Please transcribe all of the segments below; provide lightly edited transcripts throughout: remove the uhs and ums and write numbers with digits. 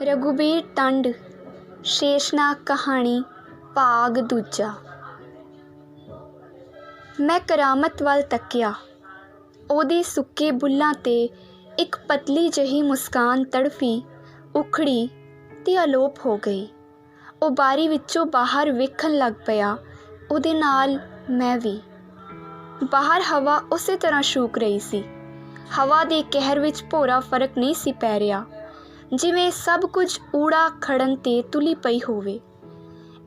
Raghubir turned Sheshnag कहानी भाग दूजा। मैं करामत वाल तकिया। ਉਹਦੇ ਸੁੱਕੇ ਬੁੱਲ੍ਹਾਂ 'ਤੇ ਇੱਕ ਪਤਲੀ ਜਿਹੀ ਮੁਸਕਾਨ ਤੜਫੀ, ਉਖੜੀ ਤੇ ਅਲੋਪ ਹੋ ਗਈ। ਉਹ ਬਾਰੀ ਵਿੱਚੋਂ ਬਾਹਰ ਵੇਖਣ ਲੱਗ ਪਿਆ, ਉਹਦੇ ਨਾਲ ਮੈਂ ਵੀ। ਬਾਹਰ ਹਵਾ ਉਸੇ ਤਰ੍ਹਾਂ ਸ਼ੂਕ ਰਹੀ ਸੀ। ਹਵਾ ਦੇ ਕਹਿਰ ਵਿੱਚ ਭੋਰਾ ਫਰਕ ਨਹੀਂ ਸੀ ਪੈ ਰਿਹਾ, ਜਿਵੇਂ ਸਭ ਕੁਝ ਊੜਾ ਖੜਨ 'ਤੇ ਤੁਲੀ ਪਈ ਹੋਵੇ।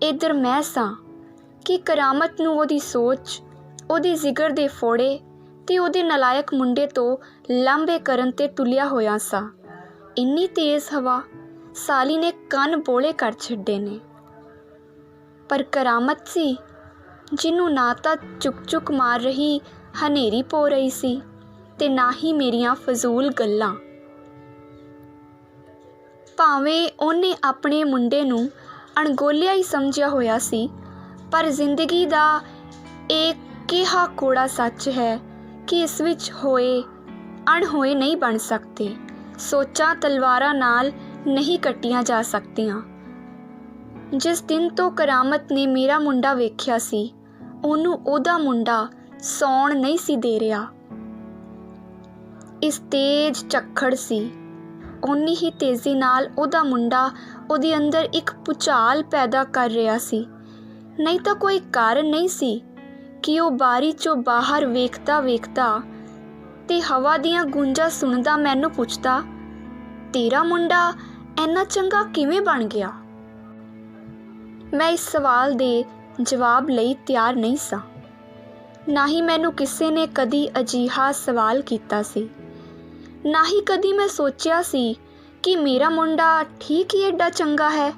ਇੱਧਰ ਮੈਂ ਸਾਂ ਕਿ ਕਰਾਮਤ ਨੂੰ ਉਹਦੀ ਸੋਚ, ਉਹਦੇ ਜਿਗਰ ਦੇ ਫੋੜੇ ਤੇ ਉਹਦੇ ਨਲਾਇਕ ਮੁੰਡੇ ਤੋਂ ਲਾਂਭੇ ਕਰਨ 'ਤੇ ਤੁਲਿਆ ਹੋਇਆ ਸਾਂ। ਇੰਨੀ ਤੇਜ਼ ਹਵਾ ਸਾਲੀ ਨੇ ਕੰਨ ਬੋਲੇ ਕਰ ਛੱਡੇ ਨੇ। ਪਰ ਕਰਾਮਤ ਸੀ ਜਿਹਨੂੰ ਨਾ ਤਾਂ ਚੁੱਕ ਮਾਰ ਰਹੀ ਹਨੇਰੀ ਪੋ ਰਹੀ ਸੀ ਤੇ ਨਾ ਹੀ ਮੇਰੀਆਂ ਫਜ਼ੂਲ ਗੱਲਾਂ। ਭਾਵੇਂ ਉਹਨੇ ਆਪਣੇ ਮੁੰਡੇ ਨੂੰ ਅਣਗੌਲਿਆ ਹੀ ਸਮਝਿਆ ਹੋਇਆ ਸੀ, ਪਰ ਜ਼ਿੰਦਗੀ ਦਾ ਇਹ ਕਿਹਾ ਕੋੜਾ ਸੱਚ ਹੈ ਕਿ ਇਸ ਵਿੱਚ ਹੋਏ ਅਣਹੋਏ ਨਹੀਂ ਬਣ ਸਕਦੇ। ਸੋਚਾਂ ਤਲਵਾਰਾਂ ਨਾਲ ਨਹੀਂ ਕੱਟੀਆਂ ਜਾ ਸਕਦੀਆਂ। ਜਿਸ ਦਿਨ ਤੋਂ ਕਰਾਮਤ ਨੇ ਮੇਰਾ ਮੁੰਡਾ ਵੇਖਿਆ ਸੀ, ਉਹਨੂੰ ਉਹਦਾ ਮੁੰਡਾ ਸੌਣ ਨਹੀਂ ਸੀ ਦੇ ਰਿਹਾ। ਇਸ ਤੇਜ਼ ਝੱਖੜ ਸੀ, ਓਨੀ ਹੀ ਤੇਜ਼ੀ ਨਾਲ ਉਹਦਾ ਮੁੰਡਾ ਉਹਦੇ ਅੰਦਰ ਇੱਕ ਭੁਚਾਲ ਪੈਦਾ ਕਰ ਰਿਹਾ ਸੀ। ਨਹੀਂ ਤਾਂ ਕੋਈ ਕਾਰਨ ਨਹੀਂ ਸੀ ਕਿ ਉਹ ਬਾਰੀ 'ਚੋਂ ਬਾਹਰ ਵੇਖਦਾ ਤੇ ਹਵਾ ਦੀਆਂ ਗੂੰਜਾਂ ਸੁਣਦਾ ਮੈਨੂੰ ਪੁੱਛਦਾ, ਤੇਰਾ ਮੁੰਡਾ ਇੰਨਾ ਚੰਗਾ ਕਿਵੇਂ ਬਣ ਗਿਆ? ਮੈਂ ਇਸ ਸਵਾਲ ਦੇ ਜਵਾਬ ਲਈ ਤਿਆਰ ਨਹੀਂ ਸਾਂ। ਨਾ ਹੀ ਮੈਨੂੰ ਕਿਸੇ ਨੇ ਕਦੀ ਅਜਿਹਾ ਸਵਾਲ ਕੀਤਾ ਸੀ। ਨਾ ਹੀ ਕਦੀ ਮੈਂ ਸੋਚਿਆ ਸੀ ਕਿ ਮੇਰਾ ਮੁੰਡਾ ਠੀਕ ਹੀ ਏਡਾ ਚੰਗਾ ਹੈ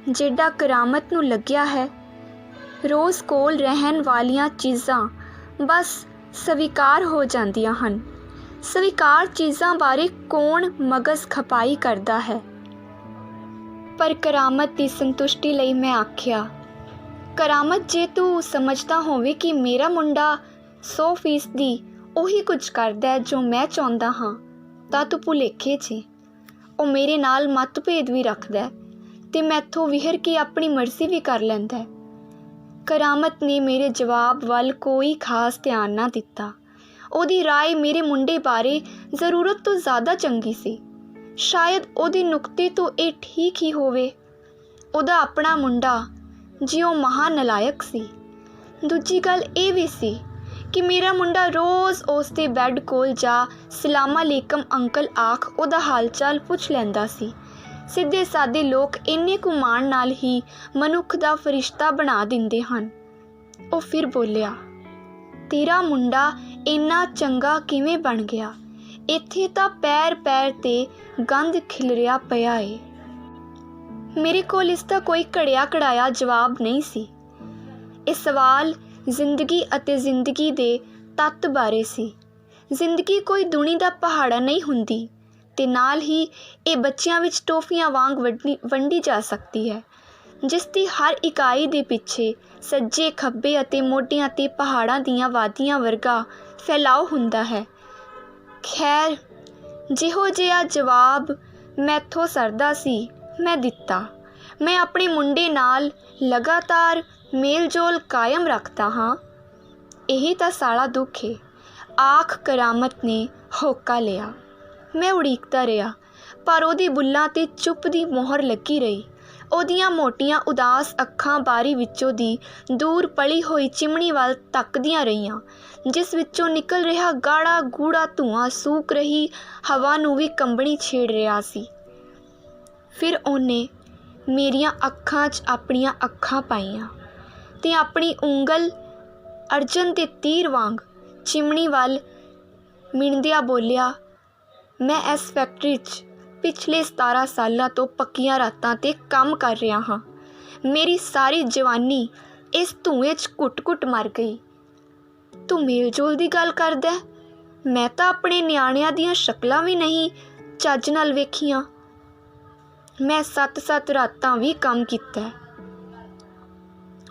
ਜਿੱਡਾ ਕਰਾਮਤ ਨੂੰ ਲੱਗਿਆ ਹੈ। ਰੋਜ਼ ਕੋਲ ਰਹਿਣ ਵਾਲੀਆਂ ਚੀਜ਼ਾਂ ਬਸ ਸਵੀਕਾਰ ਹੋ ਜਾਂਦੀਆਂ ਹਨ। ਸਵੀਕਾਰ ਚੀਜ਼ਾਂ ਬਾਰੇ ਕੌਣ ਮਗਜ਼ ਖਪਾਈ ਕਰਦਾ ਹੈ? ਪਰ ਕਰਾਮਤ ਦੀ ਸੰਤੁਸ਼ਟੀ ਲਈ ਮੈਂ ਆਖਿਆ, ਕਰਾਮਤ, ਜੇ ਤੂੰ ਸਮਝਦਾ ਹੋਵੇ ਕਿ ਮੇਰਾ ਮੁੰਡਾ 100% ਉਹੀ ਕੁਝ ਕਰਦਾ ਹੈ ਜੋ ਮੈਂ ਚਾਹੁੰਦਾ ਹਾਂ, ਤਾਂ ਤੂੰ ਭੁਲੇਖੇ 'ਚ। ਉਹ ਮੇਰੇ ਨਾਲ ਮਤਭੇਦ ਵੀ ਰੱਖਦਾ ਤੇ ਮੈਥੋਂ ਵਿਹਰ ਕੇ ਆਪਣੀ ਮਰਜ਼ੀ ਵੀ ਕਰ ਲੈਂਦਾ। ਕਰਾਮਤ ਨੇ ਮੇਰੇ ਜਵਾਬ ਵੱਲ ਕੋਈ ਖਾਸ ਧਿਆਨ ਨਾ ਦਿੱਤਾ। ਉਹਦੀ ਰਾਏ ਮੇਰੇ ਮੁੰਡੇ ਬਾਰੇ ਜ਼ਰੂਰਤ ਤੋਂ ਜ਼ਿਆਦਾ ਚੰਗੀ ਸੀ। ਸ਼ਾਇਦ ਉਹਦੇ ਨੁਕਤੇ ਤੋਂ ਇਹ ਠੀਕ ਹੀ ਹੋਵੇ। ਉਹਦਾ ਆਪਣਾ ਮੁੰਡਾ ਜਿਉਂ ਮਹਾਂ ਨਲਾਇਕ ਸੀ। ਦੂਜੀ ਗੱਲ ਇਹ ਵੀ ਸੀ ਕਿ ਮੇਰਾ ਮੁੰਡਾ ਰੋਜ਼ ਉਸ ਦੇ ਬੈੱਡ ਕੋਲ ਜਾ ਸਲਾਮ ਅਲੈਕਮ ਅੰਕਲ ਆਖ ਉਹਦਾ ਹਾਲ ਚਾਲ ਪੁੱਛ ਲੈਂਦਾ ਸੀ। ਸਿੱਧੇ ਸਾਦੇ ਲੋਕ ਇੰਨੇ ਕੁ ਮਾਣ ਨਾਲ ਹੀ ਮਨੁੱਖ ਦਾ ਫਰਿਸ਼ਤਾ ਬਣਾ ਦਿੰਦੇ ਹਨ। ਉਹ ਫਿਰ ਬੋਲਿਆ, ਤੇਰਾ ਮੁੰਡਾ ਇੰਨਾ ਚੰਗਾ ਕਿਵੇਂ ਬਣ ਗਿਆ? ਇੱਥੇ ਤਾਂ ਪੈਰ 'ਤੇ ਗੰਦ ਖਿਲਰਿਆ ਪਿਆ ਏ। ਮੇਰੇ ਕੋਲ ਇਸ ਦਾ ਕੋਈ ਘੜਿਆ ਘੜਾਇਆ ਜਵਾਬ ਨਹੀਂ ਸੀ। ਇਹ ਸਵਾਲ ਜ਼ਿੰਦਗੀ ਅਤੇ ਜ਼ਿੰਦਗੀ ਦੇ ਤੱਤ ਬਾਰੇ ਸੀ। ਜ਼ਿੰਦਗੀ ਕੋਈ ਦੁਨੀ ਦਾ ਪਹਾੜਾ ਨਹੀਂ ਹੁੰਦੀ ਤੇ ਨਾਲ ਹੀ ਇਹ ਬੱਚਿਆਂ ਵਿੱਚ ਟੋਫੀਆਂ ਵਾਂਗ ਵੰਡੀ ਜਾ ਸਕਦੀ ਹੈ, ਜਿਸ ਦੀ ਹਰ ਇਕਾਈ ਦੇ ਪਿੱਛੇ ਸੱਜੇ ਖੱਬੇ ਅਤੇ ਮੋਢਿਆਂ 'ਤੇ ਪਹਾੜਾਂ ਦੀਆਂ ਵਾਦੀਆਂ ਵਰਗਾ ਫੈਲਾਅ ਹੁੰਦਾ ਹੈ। ਖੈਰ, ਜਿਹੋ ਜਿਹਾ ਜਵਾਬ ਮੈਥੋਂ ਸਰਦਾ ਸੀ ਮੈਂ ਦਿੱਤਾ। ਮੈਂ ਆਪਣੇ ਮੁੰਡੇ ਨਾਲ ਲਗਾਤਾਰ ਮੇਲ ਜੋਲ ਕਾਇਮ ਰੱਖਦਾ ਹਾਂ। ਇਹੀ ਤਾਂ ਸਾਲਾ ਦੁੱਖ ਏ, ਆਖ ਕਰਾਮਤ ਨੇ ਹੋਕਾ ਲਿਆ। ਮੈਂ ਉਡੀਕਦਾ ਰਿਹਾ, ਪਰ ਉਹਦੇ ਬੁੱਲ੍ਹਾਂ 'ਤੇ ਚੁੱਪ ਦੀ ਮੋਹਰ ਲੱਗੀ ਰਹੀ। ਉਹਦੀਆਂ ਮੋਟੀਆਂ ਉਦਾਸ ਅੱਖਾਂ ਬਾਰੀ ਵਿੱਚੋਂ ਦੀ ਦੂਰ ਪਲੀ ਹੋਈ ਚਿਮਣੀ ਵੱਲ ਤੱਕਦੀਆਂ ਰਹੀਆਂ, ਜਿਸ ਵਿੱਚੋਂ ਨਿਕਲ ਰਿਹਾ ਗਾੜਾ ਗੂੜਾ ਧੂੰਆਂ ਸੂਕ ਰਹੀ ਹਵਾ ਨੂੰ ਵੀ ਕੰਬਣੀ ਛੇੜ ਰਿਹਾ ਸੀ। ਫਿਰ ਉਹਨੇ ਮੇਰੀਆਂ ਅੱਖਾਂ 'ਚ ਆਪਣੀਆਂ ਅੱਖਾਂ ਪਾਈਆਂ ਤੇ ਆਪਣੀ ਉਂਗਲ ਅਰਜਨ ਦੇ ਤੀਰ ਵਾਂਗ ਚਿਮਣੀ ਵੱਲ ਮਿਣਦਿਆਂ ਬੋਲਿਆ, ਮੈਂ ਇਸ ਫੈਕਟਰੀ 'ਚ ਪਿਛਲੇ 17 ਸਾਲਾਂ ਤੋਂ ਪੱਕੀਆਂ ਰਾਤਾਂ 'ਤੇ ਕੰਮ ਕਰ ਰਿਹਾ ਹਾਂ। ਮੇਰੀ ਸਾਰੀ ਜਵਾਨੀ ਇਸ ਧੂਏ 'ਚ ਘੁੱਟ ਮਰ ਗਈ। ਤੂੰ ਮੇਲ ਜੋਲ ਦੀ ਗੱਲ ਕਰਦਾ? ਮੈਂ ਤਾਂ ਆਪਣੇ ਨਿਆਣਿਆਂ ਦੀਆਂ ਸ਼ਕਲਾਂ ਵੀ ਨਹੀਂ ਚੱਜ ਨਾਲ ਵੇਖੀਆਂ। ਮੈਂ 7 ਰਾਤਾਂ ਵੀ ਕੰਮ ਕੀਤਾ।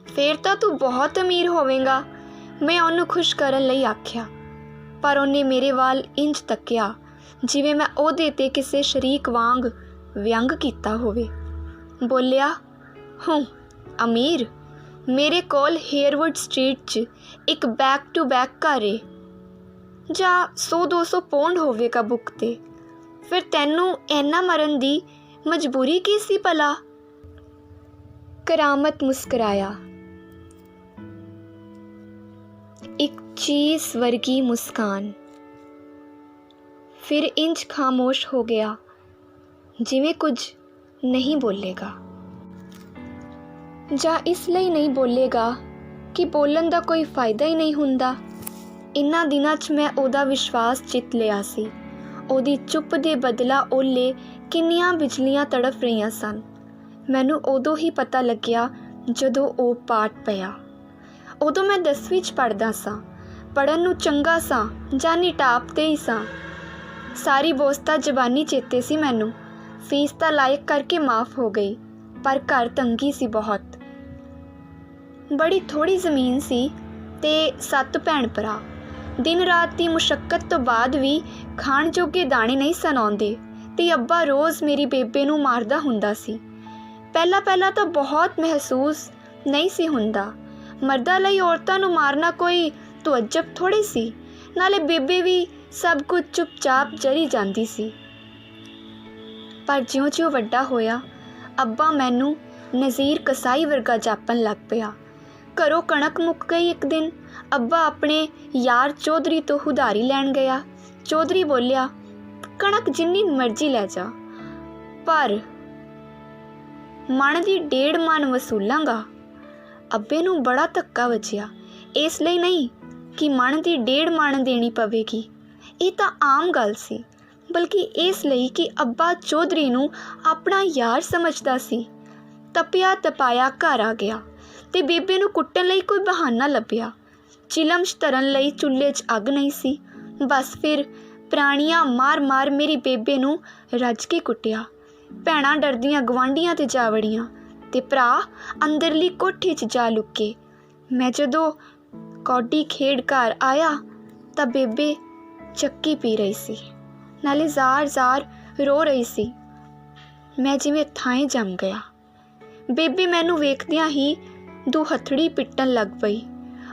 ਫੇਰ ਤਾਂ ਤੂੰ ਬਹੁਤ ਅਮੀਰ ਹੋਵੇਂਗਾ, ਮੈਂ ਉਹਨੂੰ ਖੁਸ਼ ਕਰਨ ਲਈ ਆਖਿਆ। ਪਰ ਉਹਨੇ ਮੇਰੇ ਵੱਲ ਇੰਜ ਤੱਕਿਆ ਜਿਵੇਂ ਮੈਂ ਉਹਦੇ 'ਤੇ ਕਿਸੇ ਸ਼ਰੀਕ ਵਾਂਗ ਵਿਅੰਗ ਕੀਤਾ ਹੋਵੇ। ਬੋਲਿਆ, ਹੂੰ ਅਮੀਰ, ਮੇਰੇ ਕੋਲ ਹੇਅਰਵੁੱਡ ਸਟਰੀਟ 'ਚ ਇੱਕ ਬੈਕ ਟੂ ਬੈਕ ਘਰ ਏ, ਜਾਂ 100-200 ਪੌਂਡ ਹੋਵੇਗਾ ਬੁੱਕ 'ਤੇ। ਫਿਰ ਤੈਨੂੰ ਇੰਨਾ ਮਰਨ ਦੀ ਮਜਬੂਰੀ ਕੀ ਸੀ ਭਲਾ? ਕਰਾਮਤ ਮੁਸਕਰਾਇਆ, ਇੱਕ ਚੀਜ਼ ਵਰਗੀ ਮੁਸਕਾਨ। ਫਿਰ ਇੰਜ ਖਾਮੋਸ਼ ਹੋ ਗਿਆ ਜਿਵੇਂ ਕੁਝ ਨਹੀਂ ਬੋਲੇਗਾ, ਜਾਂ ਇਸ ਲਈ ਨਹੀਂ ਬੋਲੇਗਾ ਕਿ ਬੋਲਣ ਦਾ ਕੋਈ ਫਾਇਦਾ ਹੀ ਨਹੀਂ ਹੁੰਦਾ। ਇਨ੍ਹਾਂ ਦਿਨਾਂ 'ਚ ਮੈਂ ਉਹਦਾ ਵਿਸ਼ਵਾਸ ਜਿੱਤ ਲਿਆ ਸੀ। ਉਹਦੀ ਚੁੱਪ ਦੇ ਬਦਲਾ ਓਲੇ ਕਿੰਨੀਆਂ ਬਿਜਲੀਆਂ ਤੜਫ ਰਹੀਆਂ ਸਨ। ਮੈਨੂੰ ਉਦੋਂ ਹੀ ਪਤਾ ਲੱਗਿਆ ਜਦੋਂ ਉਹ ਪਾਟ ਪਿਆ। ਉਦੋਂ ਮੈਂ 10ਵੀਂ 'ਚ ਪੜ੍ਹਦਾ ਸਾਂ। ਪੜ੍ਹਨ ਨੂੰ ਚੰਗਾ ਸਾਂ, ਜਾਨੀ ਟਾਪ 'ਤੇ ਹੀ ਸਾਂ। ਸਾਰੀ ਬੋਸਤਾ ਜ਼ਬਾਨੀ ਚੇਤੇ ਸੀ ਮੈਨੂੰ। ਫੀਸ ਤਾਂ ਲਾਇਕ ਕਰਕੇ ਮਾफ़ ਹੋ ਗਈ, ਪਰ ਘਰ ਤੰਗੀ ਸੀ ਬਹੁਤ। ਬੜੀ ਥੋੜ੍ਹੀ ਜ਼ਮੀਨ ਸੀ ਤੇ 7 ਭੈਣ ਭਰਾ। ਦਿਨ ਰਾਤ ਦੀ ਮੁਸ਼ੱਕਤ ਤੋਂ ਬਾਅਦ ਵੀ ਖਾਣ ਜੋਗੇ ਦਾਣੇ ਨਹੀਂ ਸਨ ਆਉਂਦੇ, ਤੇ ਅੱਬਾ ਰੋਜ਼ ਮੇਰੀ ਬੇਬੇ ਨੂੰ ਮਾਰਦਾ ਹੁੰਦਾ ਸੀ। ਪਹਿਲਾਂ ਤਾਂ ਬਹੁਤ ਮਹਿਸੂਸ ਨਹੀਂ ਸੀ ਹੁੰਦਾ। ਮਰਦਾਂ ਲਈ ਔਰਤਾਂ ਨੂੰ ਮਾਰਨਾ ਕੋਈ ਤੁਅੱਜਬ ਥੋੜ੍ਹੀ ਸੀ। ਨਾਲੇ ਬੇਬੇ ਵੀ ਸਭ ਕੁਝ ਚੁੱਪਚਾਪ ਜਰੀ ਜਾਂਦੀ ਸੀ। ਪਰ ਜਿਉਂ-ਜਿਉਂ ਵੱਡਾ ਹੋਇਆ, ਅੱਬਾ ਮੈਨੂੰ ਨਜ਼ੀਰ ਕਸਾਈ ਵਰਗਾ ਜਾਪਣ ਲੱਗ ਪਿਆ। ਘਰੋਂ ਕਣਕ ਮੁੱਕ ਗਈ ਇੱਕ ਦਿਨ। ਅੱਬਾ ਆਪਣੇ ਯਾਰ ਚੌਧਰੀ ਤੋਂ ਉਧਾਰੀ ਲੈਣ ਗਿਆ। ਚੌਧਰੀ ਬੋਲਿਆ, ਕਣਕ ਜਿੰਨੀ ਮਰਜ਼ੀ ਲੈ ਜਾ, ਪਰ ਮਣ ਦੀ 1.5 ਮਣ ਵਸੂਲਾਂਗਾ। ਅੱਬੇ ਨੂੰ ਬੜਾ ਧੱਕਾ ਵੱਜਿਆ। ਇਸ ਲਈ ਨਹੀਂ ਕਿ ਮਣ ਦੀ 1.5 ਮਣ ਦੇਣੀ ਪਵੇਗੀ, ਇਹ ਤਾਂ ਆਮ ਗੱਲ ਸੀ, ਬਲਕਿ ਇਸ ਲਈ ਕਿ ਅੱਬਾ ਚੌਧਰੀ ਨੂੰ ਆਪਣਾ ਯਾਰ ਸਮਝਦਾ ਸੀ। ਤਪਿਆ ਤਪਾਇਆ ਘਰ ਆ ਗਿਆ ਤੇ ਬੇਬੇ ਨੂੰ ਕੁੱਟਣ ਲਈ ਕੋਈ ਬਹਾਨਾ ਲੱਭਿਆ। ਚਿਲਮ 'ਚ ਧਰਨ ਲਈ ਚੁੱਲ੍ਹੇ 'ਚ ਅੱਗ ਨਹੀਂ ਸੀ। ਬਸ ਫਿਰ ਪ੍ਰਾਣੀਆਂ ਮਾਰ ਮੇਰੀ ਬੇਬੇ ਨੂੰ ਰੱਜ ਕੇ ਕੁੱਟਿਆ। ਭੈਣਾਂ ਡਰਦੀਆਂ ਗਵਾਂਢੀਆਂ 'ਤੇ ਜਾ ਵੜੀਆਂ ਤੇ ਭਰਾ ਅੰਦਰਲੀ ਕੋਠੀ 'ਚ ਜਾ ਲੁਕੇ। ਮੈਂ ਜਦੋਂ ਕੌਡੀ ਖੇਡ ਘਰ ਆਇਆ ਤਾਂ ਬੇਬੇ ਚੱਕੀ ਪੀ ਰਹੀ ਸੀ, ਨਾਲੇ ਜ਼ਾਰ ਰੋ ਰਹੀ ਸੀ। ਮੈਂ ਜਿਵੇਂ ਥਾਂਏਂ ਜੰਮ ਗਿਆ। ਬੇਬੇ ਮੈਨੂੰ ਵੇਖਦਿਆਂ ਹੀ ਦੁਹੱਥੜੀ ਪਿੱਟਣ ਲੱਗ ਪਈ।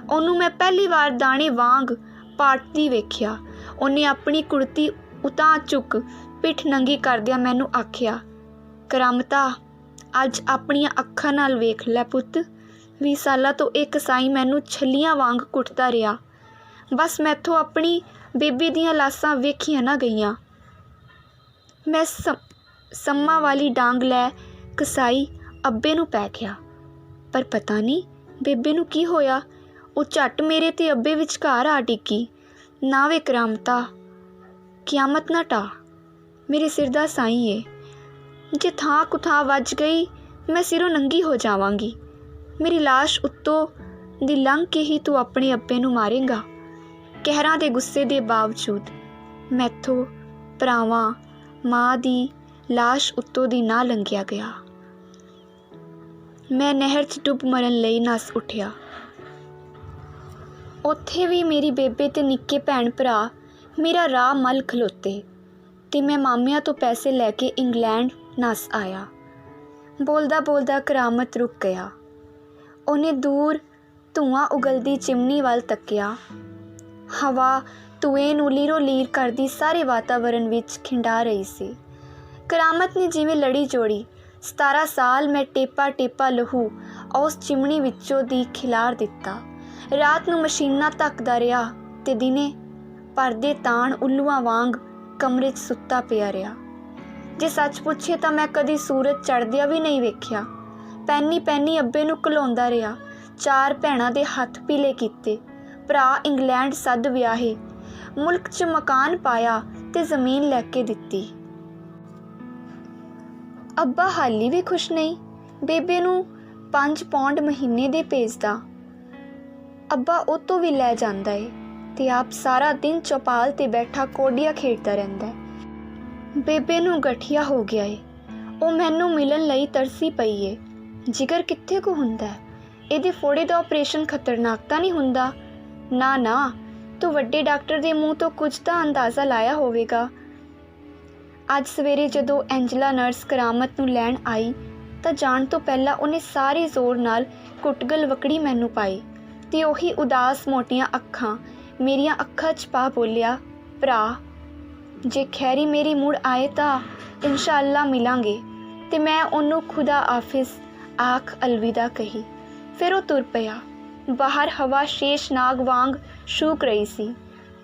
ਉਹਨੂੰ ਮੈਂ ਪਹਿਲੀ ਵਾਰ ਦਾਣੇ ਵਾਂਗ ਪਾਟਦੀ ਵੇਖਿਆ। ਉਹਨੇ ਆਪਣੀ ਕੁੜਤੀ ਉਤਾਂਹ ਚੁੱਕ ਪਿੱਠ ਨੰਗੀ ਕਰਦਿਆਂ ਮੈਨੂੰ ਆਖਿਆ, ਕਰਾਮਤਾ, ਅੱਜ ਆਪਣੀਆਂ ਅੱਖਾਂ ਨਾਲ ਵੇਖ ਲੈ ਪੁੱਤ। 20 ਸਾਲਾਂ ਤੋਂ ਇਹ ਕਸਾਈ ਮੈਨੂੰ ਛੱਲੀਆਂ ਵਾਂਗ ਕੁੱਟਦਾ ਰਿਹਾ। ਬਸ ਮੈਥੋਂ ਆਪਣੀ ਬੇਬੇ ਦੀਆਂ ਲਾਸਾਂ ਵੇਖੀਆਂ ਨਾ ਗਈਆਂ। ਮੈਂ ਸੰਮਾਂ ਵਾਲੀ ਡਾਂਗ ਲੈ ਕਸਾਈ ਅੱਬੇ ਨੂੰ ਪੈ ਗਿਆ। ਪਰ ਪਤਾ ਨਹੀਂ ਬੇਬੇ ਨੂੰ ਕੀ ਹੋਇਆ। ਉਹ ਝੱਟ ਮੇਰੇ ਤੇ ਅੱਬੇ ਵਿਚਕਾਰ ਆ ਡਿੱਗੀ। ਨਾ ਵੇ ਕਰਾਮਤਾ, ਕਿਆਮਤ ਨਾ ਢਾ, ਮੇਰੇ ਸਿਰ ਦਾ ਸਾਈਂ ਏ। ਜੇ ਥਾਂ ਕੁਥਾਂ ਵੱਜ ਗਈ, ਮੈਂ ਸਿਰੋਂ ਨੰਗੀ ਹੋ ਜਾਵਾਂਗੀ। ਮੇਰੀ ਲਾਸ਼ ਉੱਤੋਂ ਦੀ ਲੰਘ ਕੇ ਹੀ ਤੂੰ ਆਪਣੇ ਅੱਬੇ ਨੂੰ ਮਾਰੇਂਗਾ। ਕਹਿਰਾਂ ਦੇ ਗੁੱਸੇ ਦੇ ਬਾਵਜੂਦ ਮੈਥੋਂ ਭਰਾਵਾਂ ਮਾਂ ਦੀ ਲਾਸ਼ ਉੱਤੋਂ ਦੀ ਨਾ ਲੰਘਿਆ ਗਿਆ। ਮੈਂ ਨਹਿਰ 'ਚ ਡੁੱਬ ਮਰਨ ਲਈ ਨੱਸ ਉੱਠਿਆ। ਉੱਥੇ ਵੀ ਮੇਰੀ ਬੇਬੇ ਤੇ ਨਿੱਕੇ ਭੈਣ ਭਰਾ ਮੇਰਾ ਰਾਹ ਮੱਲ ਖਲੋਤੇ ਤੇ ਮੈਂ ਮਾਮਿਆਂ ਤੋਂ ਪੈਸੇ ਲੈ ਕੇ ਇੰਗਲੈਂਡ ਨੱਸ ਆਇਆ। ਬੋਲਦਾ ਕਰਾਮਤ ਰੁਕ ਗਿਆ। ਉਹਨੇ ਦੂਰ ਧੂੰਆਂ ਉਗਲਦੀ ਚਿਮਨੀ ਵੱਲ ਤੱਕਿਆ। ਹਵਾ ਧੂਏ ਨੂੰ ਲੀਰੋ ਲੀਰ ਕਰਦੀ ਸਾਰੇ ਵਾਤਾਵਰਨ ਵਿੱਚ ਖਿੰਡਾ ਰਹੀ ਸੀ। ਕਰਾਮਤ ਨੇ ਜਿਵੇਂ ਲੜੀ ਜੋੜੀ। 17 ਸਾਲ ਮੈਂ ਟੇਪਾ ਲਹੂ ਉਸ ਚਿਮਨੀ ਵਿੱਚੋਂ ਦੀ ਖਿਲਾਰ ਦਿੱਤਾ। ਰਾਤ ਨੂੰ ਮਸ਼ੀਨਾਂ ਧੱਕਦਾ ਰਿਹਾ ਤੇ ਦਿਨੇ ਪਰਦੇ ਤਾਣ ਉੱਲੂਆਂ ਵਾਂਗ ਕਮਰੇ 'ਚ ਸੁੱਤਾ ਪਿਆ ਰਿਹਾ। ਜੇ ਸੱਚ ਪੁੱਛੇ ਤਾਂ ਮੈਂ ਕਦੀ ਸੂਰਜ ਚੜ੍ਹਦਿਆਂ ਵੀ ਨਹੀਂ ਵੇਖਿਆ। ਪੈਨੀ ਅੱਬੇ ਨੂੰ ਘਲਾਉਂਦਾ ਰਿਹਾ। 4 ਭੈਣਾਂ ਦੇ ਹੱਥ ਪੀਲੇ ਕੀਤੇ। ਭਰਾ ਇੰਗਲੈਂਡ ਸੱਦ ਵਿਆਹੇ। ਮੁਲਕ 'ਚ ਮਕਾਨ ਪਾਇਆ ਤੇ ਜ਼ਮੀਨ ਲੈ ਕੇ ਦਿੱਤੀ। ਅੱਬਾ ਹਾਲੀ ਵੀ ਖੁਸ਼ ਨਹੀਂ। ਬੇਬੇ ਨੂੰ 5 ਪੌਂਡ ਮਹੀਨੇ ਦੇ ਭੇਜਦਾ। ਅੱਬਾ ਉਹ ਤੋਂ ਵੀ ਲੈ ਜਾਂਦਾ ਏ ਤੇ ਆਪ ਸਾਰਾ ਦਿਨ ਚੌਪਾਲ 'ਤੇ ਬੈਠਾ ਕੌਡੀਆਂ ਖੇਡਦਾ ਰਹਿੰਦਾ ਹੈ। ਬੇਬੇ ਨੂੰ ਗਠੀਆ ਹੋ ਗਿਆ ਏ। ਉਹ ਮੈਨੂੰ ਮਿਲਣ ਲਈ ਤਰਸੀ ਪਈ ਏ। ਜਿਗਰ ਕਿੱਥੇ ਕੁ ਹੁੰਦਾ ਹੈ। ਇਹਦੇ ਫੋੜੇ ਦਾ ਆਪਰੇਸ਼ਨ ਖਤਰਨਾਕ ਤਾਂ ਨਹੀਂ ਹੁੰਦਾ? ਨਾ, ਤੂੰ ਵੱਡੇ ਡਾਕਟਰ ਦੇ ਮੂੰਹ ਤੋਂ ਕੁਝ ਤਾਂ ਅੰਦਾਜ਼ਾ ਲਾਇਆ ਹੋਵੇਗਾ। ਅੱਜ ਸਵੇਰੇ ਜਦੋਂ ਐਂਜਲਾ ਨਰਸ ਕਰਾਮਤ ਨੂੰ ਲੈਣ ਆਈ ਤਾਂ ਜਾਣ ਤੋਂ ਪਹਿਲਾਂ ਉਹਨੇ ਸਾਰੇ ਜ਼ੋਰ ਨਾਲ ਕੁੱਟਗਲ ਵਕੜੀ ਮੈਨੂੰ ਪਾਈ ਤੇ ਉਹੀ ਉਦਾਸ ਮੋਟੀਆਂ ਅੱਖਾਂ ਮੇਰੀਆਂ ਅੱਖਾਂ 'ਚ ਪਾ ਬੋਲਿਆ, ਭਰਾ ਜੇ ਖੈਰੀ ਮੇਰੀ ਮੁੜ ਆਏ ਤਾਂ ਇਨਸ਼ਾਅੱਲਾ ਮਿਲਾਂਗੇ। ਤੇ ਮੈਂ ਉਹਨੂੰ ਖੁਦਾ ਆਫਿਸ ਆਖ ਅਲਵਿਦਾ ਕਹੀ। ਫਿਰ ਉਹ ਤੁਰ ਪਿਆ। ਬਾਹਰ ਹਵਾ ਸ਼ੇਸ਼ਨਾਗ ਵਾਂਗ ਸ਼ੂਕ ਰਹੀ ਸੀ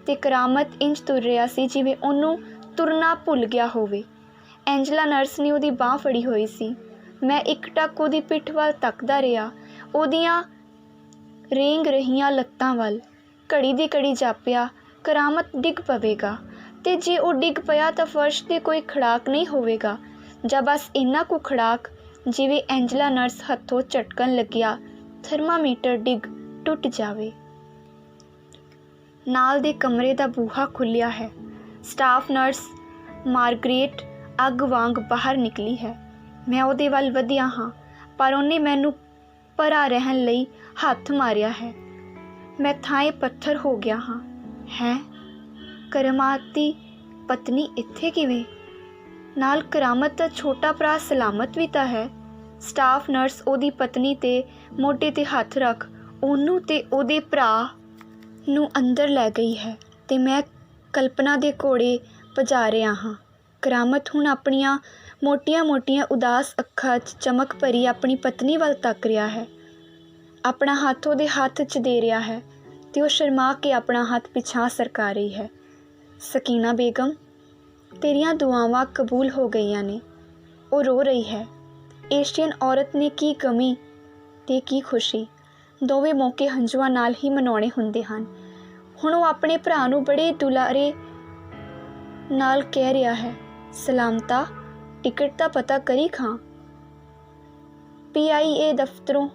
ਤੇ ਕਰਾਮਤ ਇੰਜ ਤੁਰ ਰਿਹਾ ਸੀ ਜਿਵੇਂ ਉਹਨੂੰ ਤੁਰਨਾ ਭੁੱਲ ਗਿਆ ਹੋਵੇ। ਐਂਜਲਾ ਨਰਸ ਨੇ ਉਹਦੀ ਬਾਂਹ ਫੜੀ ਹੋਈ ਸੀ। ਮੈਂ ਇੱਕ ਟੱਕ ਉਹਦੀ ਪਿੱਠ ਵੱਲ ਤੱਕਦਾ ਰਿਹਾ, ਉਹਦੀਆਂ ਰੇਂਗ ਰਹੀਆਂ ਲੱਤਾਂ ਵੱਲ। ਘੜੀ ਦੀ ਘੜੀ ਜਾਪਿਆ ਕਰਾਮਤ ਡਿੱਗ ਪਵੇਗਾ ਤੇ ਜੇ ਉਹ ਡਿੱਗ ਪਿਆ ਤਾਂ ਫਰਸ਼ 'ਤੇ ਕੋਈ ਖੜਾਕ ਨਹੀਂ ਹੋਵੇਗਾ ਜਾਂ ਬਸ ਇੰਨਾ ਕੁ ਖੜਾਕ ਜਿਵੇਂ ਐਂਜਲਾ ਨਰਸ ਹੱਥੋਂ ਝਟਕਣ ਲੱਗਿਆ ਥਰਮਾਮੀਟਰ ਡਿੱਗ ਟੁੱਟ ਜਾਵੇ। ਨਾਲ ਦੇ ਕਮਰੇ ਦਾ ਬੂਹਾ ਖੁੱਲ੍ਹਿਆ ਹੈ। ਸਟਾਫ ਨਰਸ ਮਾਰਗਰੇਟ ਅੱਗ ਵਾਂਗ ਬਾਹਰ ਨਿਕਲੀ ਹੈ। ਮੈਂ ਉਹਦੇ ਵੱਲ ਵਧਿਆ ਹਾਂ ਪਰ ਉਹਨੇ ਮੈਨੂੰ ਪਰਾਂ ਰਹਿਣ ਲਈ ਹੱਥ ਮਾਰਿਆ ਹੈ। ਮੈਂ ਥਾਂਏ ਪੱਥਰ ਹੋ ਗਿਆ ਹਾਂ। ਹੈਂ, ਕਰਾਮਤ ਦੀ ਪਤਨੀ ਇੱਥੇ ਕਿਵੇਂ? ਨਾਲ ਕਰਾਮਤ ਦਾ ਛੋਟਾ ਭਰਾ ਸਲਾਮਤ ਵੀ ਤਾਂ ਹੈ। ਸਟਾਫ ਨਰਸ ਉਹਦੀ ਪਤਨੀ 'ਤੇ ਮੋਢੇ 'ਤੇ ਹੱਥ ਰੱਖ ਉਹਨੂੰ ਤੇ ਉਹਦੇ ਭਰਾ ਨੂੰ ਅੰਦਰ ਲੈ ਗਈ ਹੈ ਤੇ ਮੈਂ ਕਲਪਨਾ ਦੇ ਘੋੜੇ ਭਜਾ ਰਿਹਾ ਹਾਂ। ਕਰਾਮਤ ਹੁਣ ਆਪਣੀਆਂ ਮੋਟੀਆਂ-ਮੋਟੀਆਂ ਉਦਾਸ ਅੱਖਾਂ 'ਚ ਚਮਕ ਭਰੀ ਆਪਣੀ ਪਤਨੀ ਵੱਲ ਤੱਕ ਰਿਹਾ ਹੈ। ਆਪਣਾ ਹੱਥ ਉਹਦੇ ਹੱਥ 'ਚ ਦੇ ਰਿਹਾ ਹੈ ਤੇ ਉਹ ਸ਼ਰਮਾ ਕੇ ਆਪਣਾ ਹੱਥ ਪਿਛਾਂਹ ਸਰਕਾ ਰਹੀ ਹੈ। ਸਕੀਨਾ ਬੇਗਮ, ਤੇਰੀਆਂ ਦੁਆਵਾਂ ਕਬੂਲ ਹੋ ਗਈਆਂ ਨੇ। ਉਹ ਰੋ ਰਹੀ ਹੈ। ਏਸ਼ੀਅਨ ਔਰਤ ਨੇ ਕੀ ਗਮੀ ਤੇ ਕੀ ਖੁਸ਼ੀ, ਦੋਵੇਂ ਮੌਕੇ ਹੰਝੂਆਂ ਨਾਲ ਹੀ ਮਨਾਉਣੇ ਹੁੰਦੇ ਹਨ। ਹੁਣ ਉਹ ਆਪਣੇ ਭਰਾ ਨੂੰ ਬੜੇ ਦੁਲਾਰੇ ਨਾਲ ਕਹਿ ਰਿਹਾ ਹੈ, ਸਲਾਮਤਾ, ਟਿਕਟ ਦਾ ਪਤਾ ਕਰੀ ਖਾਂ। PIA ਦਫ਼ਤਰੋਂ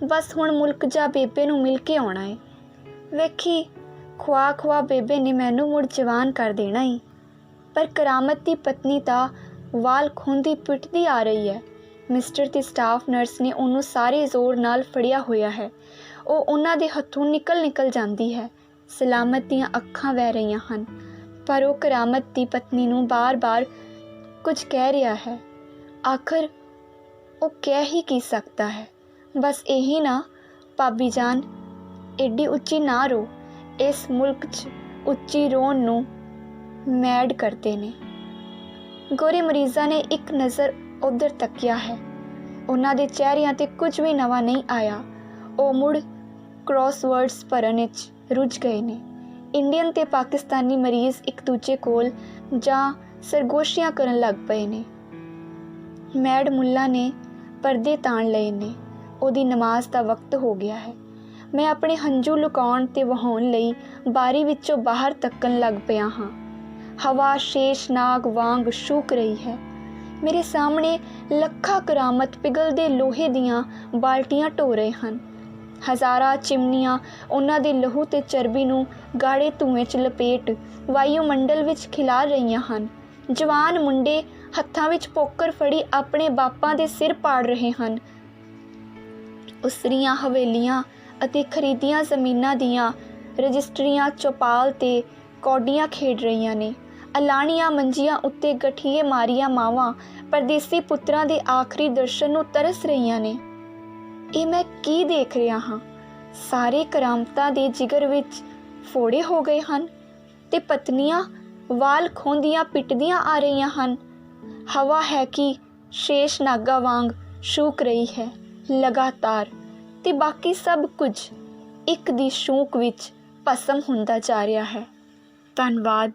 ਬਸ ਹੁਣ ਮੁਲਕ ਜਾ ਬੇਬੇ ਨੂੰ ਮਿਲ ਕੇ ਆਉਣਾ ਏ। ਵੇਖੀ ਖੁਆ ਬੇਬੇ ਨੇ ਮੈਨੂੰ ਮੁੜ ਜਵਾਨ ਕਰ ਦੇਣਾ ਈ। ਪਰ ਕਰਾਮਤ ਦੀ ਪਤਨੀ ਤਾਂ ਵਾਲ ਖੂੰਹਦੀ ਪਿੱਟਦੀ ਆ ਰਹੀ ਹੈ। ਮਿਸਟਰ ਤੇ ਸਟਾਫ ਨਰਸ ਨੇ ਉਹਨੂੰ ਸਾਰੇ ਜ਼ੋਰ ਨਾਲ ਫੜਿਆ ਹੋਇਆ ਹੈ। ਉਹ ਉਹਨਾਂ ਦੇ ਹੱਥੋਂ ਨਿਕਲ ਜਾਂਦੀ ਹੈ। ਸਲਾਮਤ ਦੀਆਂ ਅੱਖਾਂ ਵਹਿ ਰਹੀਆਂ ਹਨ ਪਰ ਉਹ ਕਰਾਮਤ ਦੀ ਪਤਨੀ ਨੂੰ ਬਾਰ-ਬਾਰ ਕੁਝ ਕਹਿ ਰਿਹਾ ਹੈ। ਆਖਰ ਉਹ ਕਹਿ ਹੀ ਕੀ ਸਕਦਾ ਹੈ? ਬਸ ਇਹੀ ਨਾ, ਭਾਬੀ ਜਾਨ ਐਡੀ ਉੱਚੀ ਨਾ ਰੋ। ਇਸ ਮੁਲਕ 'ਚ ਉੱਚੀ ਰੋਣ ਨੂੰ ਮੈਡ ਕਰਦੇ ਨੇ। ਗੋਰੇ ਮਰੀਜ਼ਾਂ ਨੇ ਇੱਕ ਨਜ਼ਰ ਉੱਧਰ ਤੱਕਿਆ ਹੈ। ਉਹਨਾਂ ਦੇ ਚਿਹਰਿਆਂ 'ਤੇ ਕੁਝ ਵੀ ਨਵਾਂ ਨਹੀਂ ਆਇਆ। ਉਹ ਮੁੜ ਕ੍ਰੋਸਵਰਡਸ ਭਰਨ ਵਿੱਚ ਰੁੱਝ ਗਏ ਨੇ। ਇੰਡੀਅਨ ਤੇ ਪਾਕਿਸਤਾਨੀ ਮਰੀਜ਼ ਇੱਕ ਦੂਜੇ ਕੋਲ ਜਾਂ ਸਰਗੋਸ਼ੀਆਂ ਕਰਨ ਲੱਗ ਪਏ ਨੇ। ਮੈਡ ਮੁੱਲਾ ਨੇ ਪਰਦੇ ਤਾਣ ਲਏ ਨੇ। ਉਹਦੀ ਨਮਾਜ਼ ਦਾ ਵਕਤ ਹੋ ਗਿਆ ਹੈ। ਮੈਂ ਆਪਣੇ ਹੰਝੂ ਲੁਕਾਉਣ ਤੇ ਵਹਾਉਣ ਲਈ ਬਾਰੀ ਵਿੱਚੋਂ ਬਾਹਰ ਤੱਕਣ ਲੱਗ ਪਿਆ ਹਾਂ। ਹਵਾ ਸ਼ੇਸ਼ਨਾਗ ਵਾਂਗ ਸ਼ੂਕ ਰਹੀ ਹੈ। ਮੇਰੇ ਸਾਹਮਣੇ ਲੱਖਾਂ ਕਰਾਮਤ ਪਿਘਲਦੇ ਲੋਹੇ ਦੀਆਂ ਬਾਲਟੀਆਂ ਢੋ ਰਹੇ ਹਨ। ਹਜ਼ਾਰਾਂ ਚਿਮਨੀਆਂ ਉਹਨਾਂ ਦੇ ਲਹੂ ਤੇ ਚਰਬੀ ਨੂੰ ਗਾੜੇ ਧੂਏ 'ਚ ਲਪੇਟ ਵਾਯੂਮੰਡਲ ਵਿੱਚ ਖਿਲਾਰ ਰਹੀਆਂ ਹਨ। ਜਵਾਨ ਮੁੰਡੇ ਹੱਥਾਂ ਵਿੱਚ ਪੋਕਰ ਫੜੀ ਆਪਣੇ ਬਾਪਾਂ ਦੇ ਸਿਰ ਪਾੜ ਰਹੇ ਹਨ। ਉਸਰੀਆਂ ਹਵੇਲੀਆਂ ਅਤੇ ਖਰੀਦੀਆਂ ਜ਼ਮੀਨਾਂ ਦੀਆਂ ਰਜਿਸਟਰੀਆਂ ਚੌਪਾਲ ਤੇ ਕੌਡੀਆਂ ਖੇਡ ਰਹੀਆਂ ਨੇ। ਅਲਾਣੀਆਂ ਮੰਜੀਆਂ ਉੱਤੇ ਗਠੀਏ ਮਾਰੀਆਂ ਮਾਵਾਂ ਪਰਦੇਸੀ ਪੁੱਤਰਾਂ ਦੇ ਆਖਰੀ ਦਰਸ਼ਨ ਨੂੰ ਤਰਸ ਰਹੀਆਂ ਨੇ। ਇਹ ਮੈਂ ਕੀ ਦੇਖ ਰਿਹਾ ਹਾਂ? ਸਾਰੇ ਕਰਾਮਤਾਂ ਦੇ ਜਿਗਰ ਵਿੱਚ ਫੋੜੇ ਹੋ ਗਏ ਹਨ ਤੇ ਪਤਨੀਆਂ ਵਾਲ ਖੋਂਦੀਆਂ ਪਿੱਟਦੀਆਂ ਆ ਰਹੀਆਂ ਹਨ। ਹਵਾ ਹੈ ਕਿ ਸ਼ੇਸ਼ਨਾਗਾ ਵਾਂਗ ਸ਼ੂਕ ਰਹੀ ਹੈ ਲਗਾਤਾਰ ਤੇ ਬਾਕੀ ਸਭ ਕੁਝ ਇੱਕ ਦੀ ਸ਼ੂਕ ਵਿੱਚ ਭਸਮ ਹੁੰਦਾ ਜਾ ਰਿਹਾ ਹੈ। ਧੰਨਵਾਦ।